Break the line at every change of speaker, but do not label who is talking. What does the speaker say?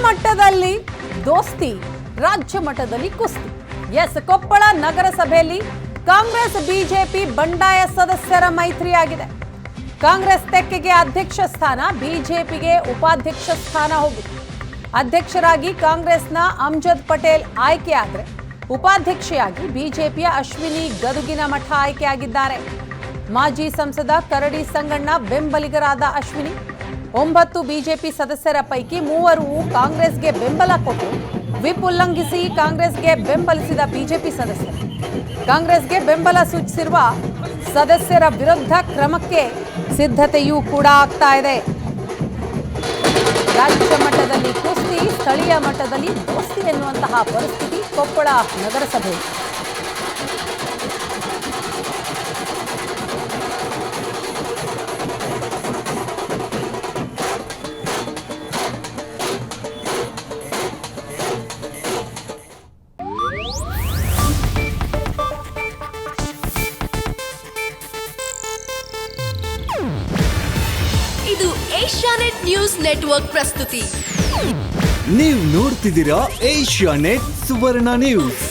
ಮಟ್ಟದಲ್ಲಿ ದೋಸ್ತಿ, ರಾಜ್ಯ ಮಟ್ಟದಲ್ಲಿ ಕುಸ್ತಿ. ಎಸ್, ಕೊಪ್ಪಳ ನಗರಸಭೆಯಲ್ಲಿ ಕಾಂಗ್ರೆಸ್ ಬಿಜೆಪಿ ಬಂಡಾಯ ಸದಸ್ಯರ ಮೈತ್ರಿಯಾಗಿದೆ. ಕಾಂಗ್ರೆಸ್ ತೆಕ್ಕೆಗೆ ಅಧ್ಯಕ್ಷ ಸ್ಥಾನ, ಬಿಜೆಪಿಗೆ ಉಪಾಧ್ಯಕ್ಷ ಸ್ಥಾನ ಹೋಗಿದೆ. ಅಧ್ಯಕ್ಷರಾಗಿ ಕಾಂಗ್ರೆಸ್ನ ಅಮ್ಜದ್ ಪಟೇಲ್ ಆಯ್ಕೆಯಾದರೆ ಉಪಾಧ್ಯಕ್ಷೆಯಾಗಿ ಬಿಜೆಪಿಯ ಅಶ್ವಿನಿ ಗದುಗಿನಮಠ ಆಯ್ಕೆಯಾಗಿದ್ದಾರೆ. ಮಾಜಿ ಸಂಸದ ಕರಡಿ ಸಂಗಣ್ಣ ಬೆಂಬಲಿಗರಾದ ಅಶ್ವಿನಿ 9 ಬಿಜೆಪಿ ಸದಸ್ಯರ ಪೈಕಿ 3 ಕಾಂಗ್ರೆಸ್ಗೆ ಬೆಂಬಲ ಕೊಟ್ಟು ವಿಪ್ ಉಲ್ಲಂಘಿಸಿ ಕಾಂಗ್ರೆಸ್ಗೆ ಬೆಂಬಲಿಸಿದ ಬಿಜೆಪಿ ಸದಸ್ಯರು ಕಾಂಗ್ರೆಸ್ಗೆ ಬೆಂಬಲ ಸೂಚಿಸಿರುವ ಸದಸ್ಯರ ವಿರುದ್ಧ ಕ್ರಮಕ್ಕೆ ಸಿದ್ಧತೆಯೂ ಕೂಡ ಆಗ್ತಾ ಇದೆ. ರಾಜ್ಯ ಮಟ್ಟದಲ್ಲಿ ಕುಸ್ತಿ, ಸ್ಥಳೀಯ ಮಟ್ಟದಲ್ಲಿ ದೋಸ್ತಿ ಎನ್ನುವಂತಹ ಪರಿಸ್ಥಿತಿ ಕೊಪ್ಪಳ ನಗರಸಭೆ.
ಇದು ಏಷ್ಯಾನೆಟ್ ನ್ಯೂಸ್ ನೆಟ್ವರ್ಕ್ ಪ್ರಸ್ತುತಿ.
ನೀವು ನೋಡ್ತಿದ್ದೀರಾ ಏಷ್ಯಾನೆಟ್ ಸುವರ್ಣ ನ್ಯೂಸ್.